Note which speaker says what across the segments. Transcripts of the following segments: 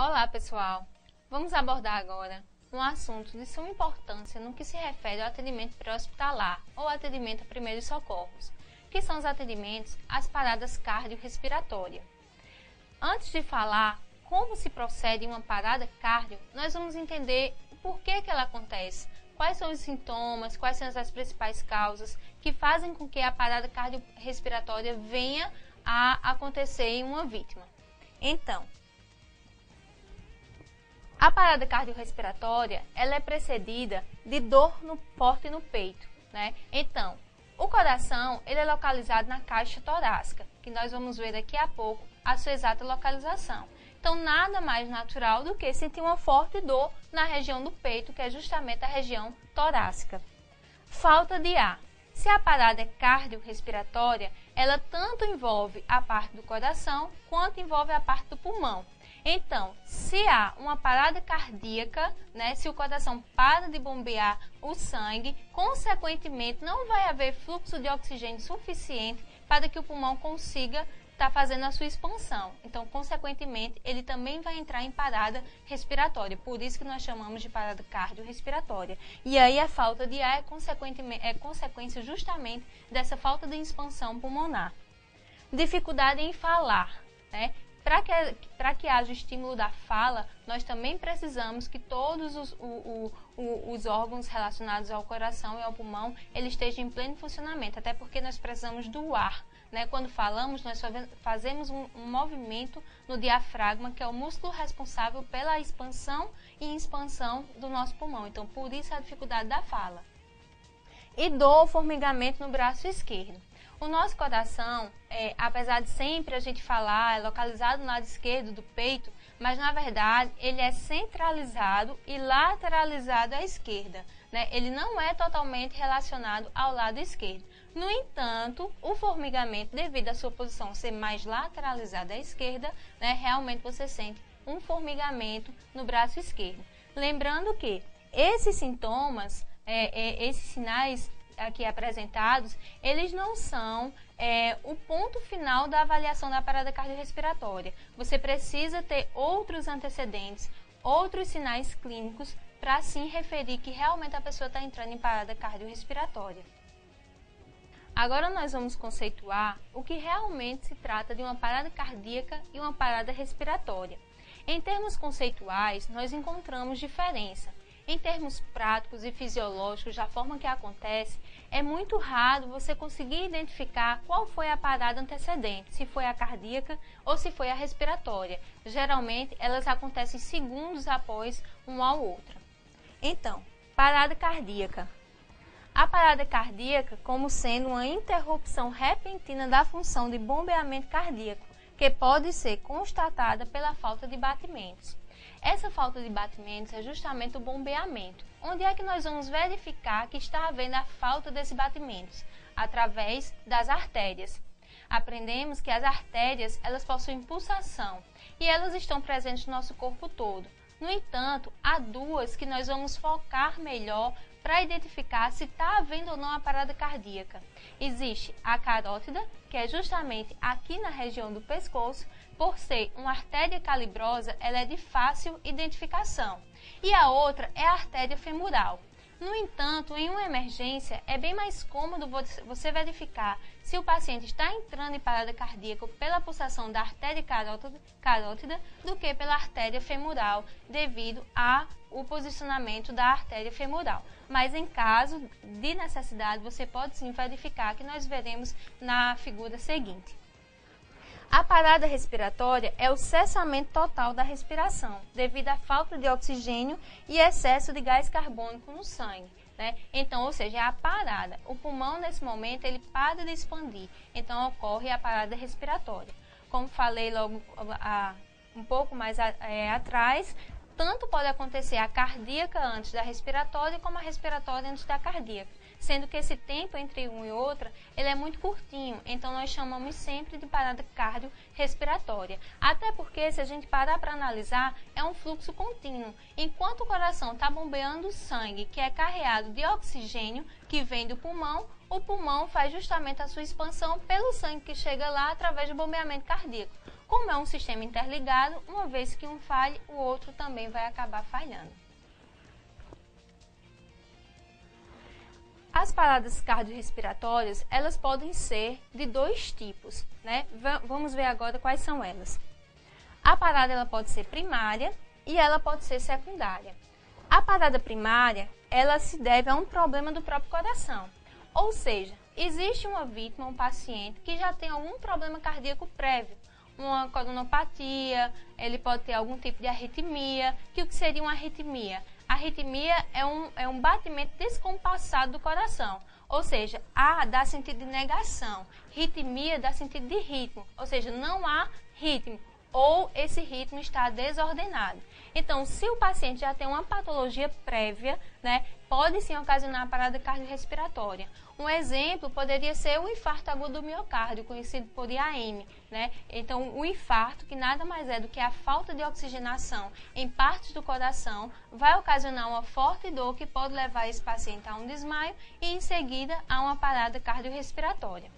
Speaker 1: Olá, pessoal! Vamos abordar agora um assunto de suma importância no que se refere ao atendimento pré-hospitalar ou atendimento a primeiros socorros, que são os atendimentos às paradas cardiorrespiratórias. Antes de falar como se procede em uma parada cardio, nós vamos entender o porquê que ela acontece, quais são os sintomas, quais são as principais causas que fazem com que a parada cardiorrespiratória venha a acontecer em uma vítima. Então, a parada cardiorrespiratória ela é precedida de dor forte no peito, né? Então, o coração ele é localizado na caixa torácica, que nós vamos ver daqui a pouco a sua exata localização. Então, nada mais natural do que sentir uma forte dor na região do peito, que é justamente a região torácica. Falta de ar. Se a parada é cardiorrespiratória, ela tanto envolve a parte do coração, quanto envolve a parte do pulmão. Então, se há uma parada cardíaca, né, se o coração para de bombear o sangue, consequentemente não vai haver fluxo de oxigênio suficiente para que o pulmão consiga estar fazendo a sua expansão. Então, consequentemente, ele também vai entrar em parada respiratória. Por isso que nós chamamos de parada cardiorrespiratória. E aí a falta de ar é consequência justamente dessa falta de expansão pulmonar. Dificuldade em falar, né? Para que haja o estímulo da fala, nós também precisamos que todos os órgãos relacionados ao coração e ao pulmão eles estejam em pleno funcionamento, até porque nós precisamos do ar. Né? Quando falamos, nós fazemos um movimento no diafragma, que é o músculo responsável pela expansão e expansão do nosso pulmão. Então, por isso a dificuldade da fala. E dor ou formigamento no braço esquerdo. O nosso coração, apesar de sempre a gente falar, é localizado no lado esquerdo do peito, mas na verdade ele é centralizado e lateralizado à esquerda, né? Ele não é totalmente relacionado ao lado esquerdo. No entanto, o formigamento, devido à sua posição ser mais lateralizada à esquerda, né, realmente você sente um formigamento no braço esquerdo. Lembrando que esses sintomas, esses sinais aqui apresentados, eles não são o ponto final da avaliação da parada cardiorrespiratória. Você precisa ter outros antecedentes, outros sinais clínicos para assim referir que realmente a pessoa está entrando em parada cardiorrespiratória. Agora nós vamos conceituar o que realmente se trata de uma parada cardíaca e uma parada respiratória. Em termos conceituais, nós encontramos diferença. Em termos práticos e fisiológicos, da forma que acontece, é muito raro você conseguir identificar qual foi a parada antecedente, se foi a cardíaca ou se foi a respiratória. Geralmente, elas acontecem segundos após uma ou outra. Então, parada cardíaca. A parada cardíaca como sendo uma interrupção repentina da função de bombeamento cardíaco, que pode ser constatada pela falta de batimentos. Essa falta de batimentos é justamente o bombeamento. Onde é que nós vamos verificar que está havendo a falta desses batimentos? Através das artérias. Aprendemos que as artérias elas possuem pulsação e elas estão presentes no nosso corpo todo. No entanto, há duas que nós vamos focar melhor para identificar se está havendo ou não a parada cardíaca. Existe a carótida, que é justamente aqui na região do pescoço, por ser uma artéria calibrosa, ela é de fácil identificação. E a outra é a artéria femoral. No entanto, em uma emergência, é bem mais cômodo você verificar se o paciente está entrando em parada cardíaca pela pulsação da artéria carótida do que pela artéria femoral, devido ao posicionamento da artéria femoral. Mas em caso de necessidade, você pode sim verificar, que nós veremos na figura seguinte. A parada respiratória é o cessamento total da respiração, devido à falta de oxigênio e excesso de gás carbônico no sangue, né? Então, ou seja, é a parada. O pulmão, nesse momento, ele para de expandir. Então, ocorre a parada respiratória. Como falei logo um pouco mais atrás, tanto pode acontecer a cardíaca antes da respiratória, como a respiratória antes da cardíaca, sendo que esse tempo entre uma e outra ele é muito curtinho, então nós chamamos sempre de parada cardiorrespiratória. Até porque, se a gente parar para analisar, é um fluxo contínuo. Enquanto o coração está bombeando sangue, que é carreado de oxigênio, que vem do pulmão, o pulmão faz justamente a sua expansão pelo sangue que chega lá através do bombeamento cardíaco. Como é um sistema interligado, uma vez que um falhe, o outro também vai acabar falhando. As paradas cardiorrespiratórias, elas podem ser de dois tipos, né? Vamos ver agora quais são elas. A parada ela pode ser primária e ela pode ser secundária. A parada primária, ela se deve a um problema do próprio coração. Ou seja, existe uma vítima, um paciente que já tem algum problema cardíaco prévio, uma coronopatia, ele pode ter algum tipo de arritmia. O que seria uma arritmia? Arritmia é um batimento descompassado do coração, ou seja, A dá sentido de negação, ritmia dá sentido de ritmo, ou seja, não há ritmo, ou esse ritmo está desordenado. Então, se o paciente já tem uma patologia prévia, né, pode sim ocasionar a parada cardiorrespiratória. Um exemplo poderia ser o infarto agudo do miocárdio, conhecido por IAM, né? Então, o infarto, que nada mais é do que a falta de oxigenação em partes do coração, vai ocasionar uma forte dor que pode levar esse paciente a um desmaio e, em seguida, a uma parada cardiorrespiratória.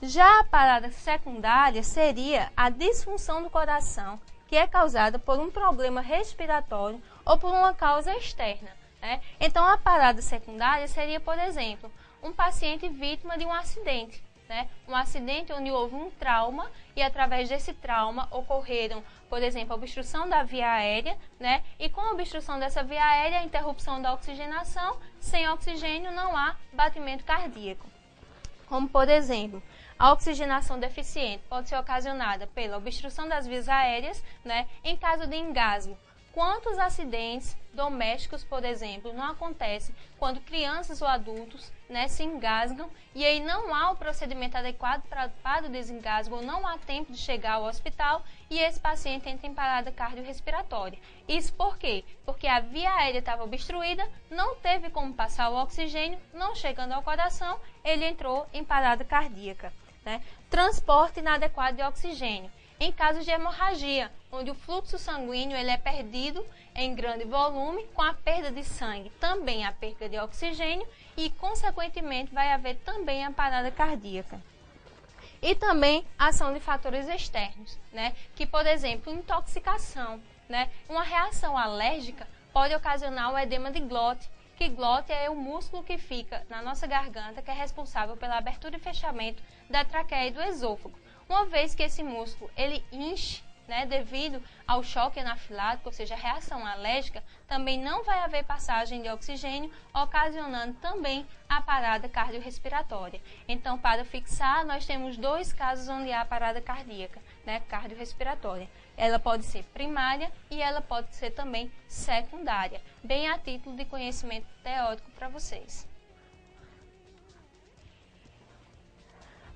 Speaker 1: Já a parada secundária seria a disfunção do coração, que é causada por um problema respiratório ou por uma causa externa, né? Então, a parada secundária seria, por exemplo, um paciente vítima de um acidente, né? Um acidente onde houve um trauma e, através desse trauma, ocorreram, por exemplo, a obstrução da via aérea, né? E com a obstrução dessa via aérea, a interrupção da oxigenação, sem oxigênio não há batimento cardíaco. Como, por exemplo, a oxigenação deficiente pode ser ocasionada pela obstrução das vias aéreas, né? Em caso de engasgo. Quantos acidentes domésticos, por exemplo, não acontecem quando crianças ou adultos, né, se engasgam e aí não há o procedimento adequado para o desengasgo, ou não há tempo de chegar ao hospital e esse paciente entra em parada cardiorrespiratória. Isso por quê? Porque a via aérea estava obstruída, não teve como passar o oxigênio, não chegando ao coração, ele entrou em parada cardíaca, né? Transporte inadequado de oxigênio. Em casos de hemorragia, onde o fluxo sanguíneo ele é perdido em grande volume, com a perda de sangue, também a perda de oxigênio e, consequentemente, vai haver também a parada cardíaca. E também a ação de fatores externos, né? Que, por exemplo, intoxicação, né? Uma reação alérgica pode ocasionar o edema de glote, que glote é o músculo que fica na nossa garganta, que é responsável pela abertura e fechamento da traqueia e do esôfago. Uma vez que esse músculo ele inche, né, devido ao choque anafilático, ou seja, a reação alérgica, também não vai haver passagem de oxigênio, ocasionando também a parada cardiorrespiratória. Então, para fixar, nós temos dois casos onde há parada cardíaca, né, cardiorrespiratória. Ela pode ser primária e ela pode ser também secundária, bem a título de conhecimento teórico para vocês.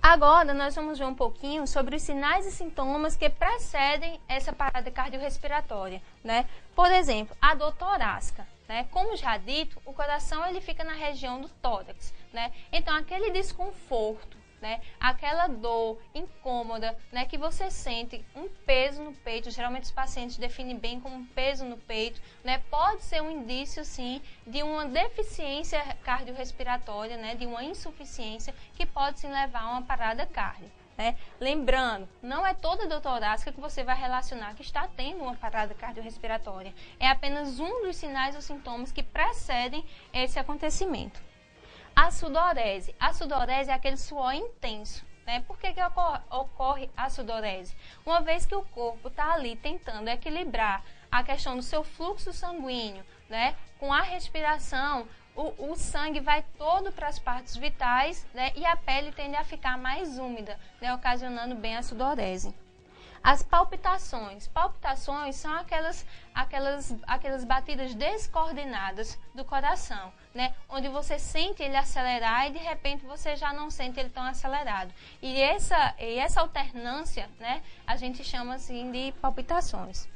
Speaker 1: Agora, nós vamos ver um pouquinho sobre os sinais e sintomas que precedem essa parada cardiorrespiratória, né? Por exemplo, a dor torácica, né? Como já dito, o coração ele fica na região do tórax, né? Então, aquele desconforto, né? Aquela dor incômoda, né? Que você sente um peso no peito, geralmente os pacientes definem bem como um peso no peito, né? Pode ser um indício, sim, de uma deficiência cardiorrespiratória, né? De uma insuficiência que pode, sim, levar a uma parada cardíaca. Né? Lembrando, não é toda dor torácica que você vai relacionar que está tendo uma parada cardiorrespiratória. É apenas um dos sinais ou sintomas que precedem esse acontecimento. A sudorese. A sudorese é aquele suor intenso, né? Por que ocorre a sudorese? Uma vez que o corpo está ali tentando equilibrar a questão do seu fluxo sanguíneo, né? Com a respiração, o sangue vai todo para as partes vitais, né? E a pele tende a ficar mais úmida, né? Ocasionando bem a sudorese. As palpitações. Palpitações são aquelas batidas descoordenadas do coração, né? Onde você sente ele acelerar e de repente você já não sente ele tão acelerado. E essa alternância, né? A gente chama assim de palpitações.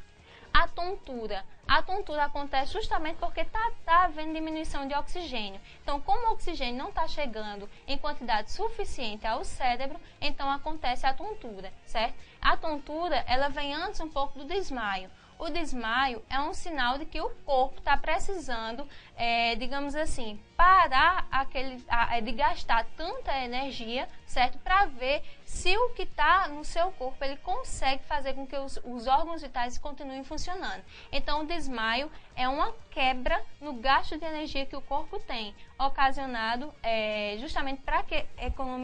Speaker 1: A tontura. A tontura acontece justamente porque está havendo diminuição de oxigênio. Então, como o oxigênio não está chegando em quantidade suficiente ao cérebro, então acontece a tontura, certo? A tontura, ela vem antes um pouco do desmaio. O desmaio é um sinal de que o corpo está precisando, digamos assim, parar de gastar tanta energia, certo? Para ver se o que está no seu corpo, ele consegue fazer com que os órgãos vitais continuem funcionando. Então, o desmaio é uma quebra no gasto de energia que o corpo tem, ocasionado justamente para que,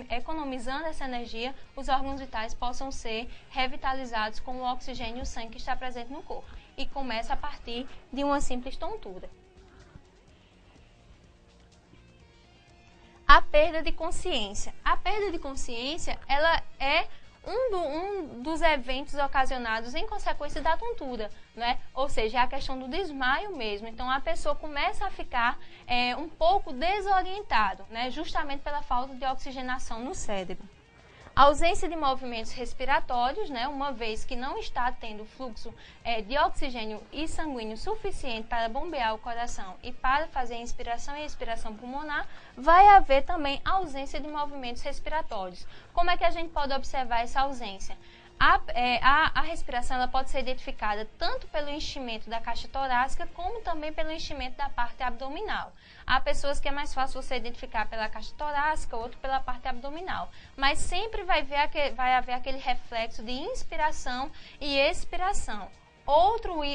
Speaker 1: economizando essa energia, os órgãos vitais possam ser revitalizados com o oxigênio e o sangue que está presente no corpo. E começa a partir de uma simples tontura. A perda de consciência. A perda de consciência, ela é um dos eventos ocasionados em consequência da tontura, né? Ou seja, é a questão do desmaio mesmo. Então, a pessoa começa a ficar um pouco desorientado, né? Justamente pela falta de oxigenação no cérebro. A ausência de movimentos respiratórios, né, uma vez que não está tendo fluxo de oxigênio e sanguíneo suficiente para bombear o coração e para fazer a inspiração e expiração pulmonar, vai haver também ausência de movimentos respiratórios. Como é que a gente pode observar essa ausência? A respiração ela pode ser identificada tanto pelo enchimento da caixa torácica como também pelo enchimento da parte abdominal. Há pessoas que é mais fácil você identificar pela caixa torácica, outro pela parte abdominal. Mas sempre vai haver aquele reflexo de inspiração e expiração. Outro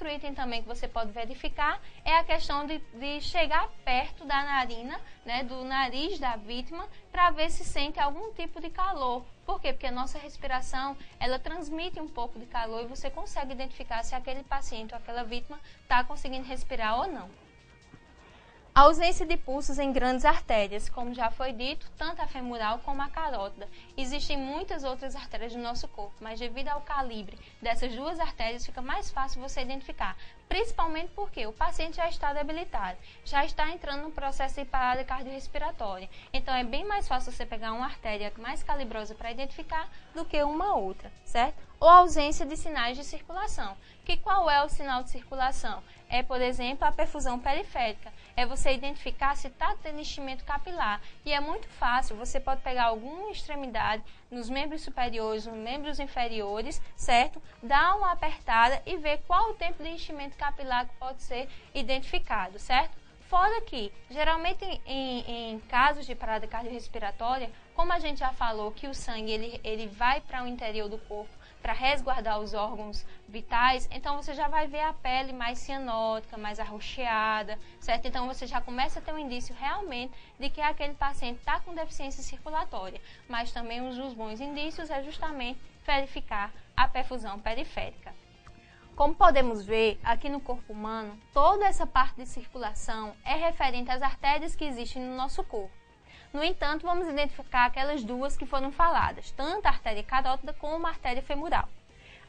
Speaker 1: item também que você pode verificar é a questão de chegar perto da narina, né, do nariz da vítima, para ver se sente algum tipo de calor. Por quê? Porque a nossa respiração, ela transmite um pouco de calor e você consegue identificar se aquele paciente ou aquela vítima está conseguindo respirar ou não. A ausência de pulsos em grandes artérias, como já foi dito, tanto a femoral como a carótida. Existem muitas outras artérias do nosso corpo, mas devido ao calibre dessas duas artérias fica mais fácil você identificar, principalmente porque o paciente já está debilitado, já está entrando no processo de parada cardiorrespiratória. Então é bem mais fácil você pegar uma artéria mais calibrosa para identificar do que uma outra, certo? Ou a ausência de sinais de circulação. Qual é o sinal de circulação? É, por exemplo, a perfusão periférica. É você identificar se está tendo enchimento capilar. E é muito fácil, você pode pegar alguma extremidade nos membros superiores, nos membros inferiores, certo? Dar uma apertada e ver qual o tempo de enchimento capilar que pode ser identificado, certo? Fora que, geralmente em casos de parada cardiorrespiratória, como a gente já falou que o sangue ele vai para o interior do corpo para resguardar os órgãos vitais, então você já vai ver a pele mais cianótica, mais arroxeada, certo? Então você já começa a ter um indício realmente de que aquele paciente está com deficiência circulatória. Mas também um dos bons indícios é justamente verificar a perfusão periférica. Como podemos ver, aqui no corpo humano, toda essa parte de circulação é referente às artérias que existem no nosso corpo. No entanto, vamos identificar aquelas duas que foram faladas, tanto a artéria carótida como a artéria femoral.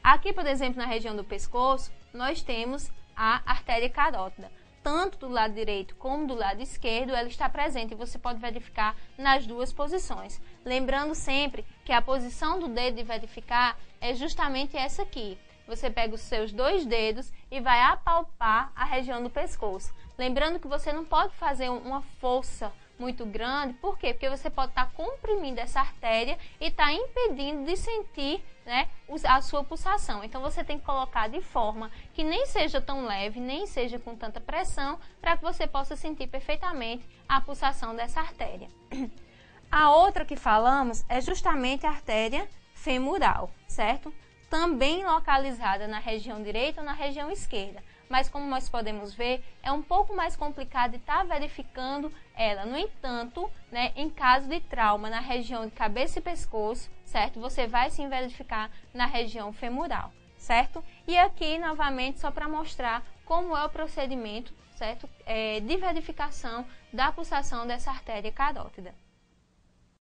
Speaker 1: Aqui, por exemplo, na região do pescoço, nós temos a artéria carótida. Tanto do lado direito como do lado esquerdo, ela está presente e você pode verificar nas duas posições. Lembrando sempre que a posição do dedo de verificar é justamente essa aqui. Você pega os seus dois dedos e vai apalpar a região do pescoço. Lembrando que você não pode fazer uma força muito grande, por quê? Porque você pode estar comprimindo essa artéria e estar impedindo de sentir, né, a sua pulsação. Então você tem que colocar de forma que nem seja tão leve, nem seja com tanta pressão, para que você possa sentir perfeitamente a pulsação dessa artéria. A outra que falamos é justamente a artéria femoral, certo? Também localizada na região direita ou na região esquerda. Mas como nós podemos ver, é um pouco mais complicado de estar verificando ela. No entanto, né, em caso de trauma na região de cabeça e pescoço, certo? Você vai sim verificar na região femoral, certo? E aqui, novamente, só para mostrar como é o procedimento, certo? De verificação da pulsação dessa artéria carótida.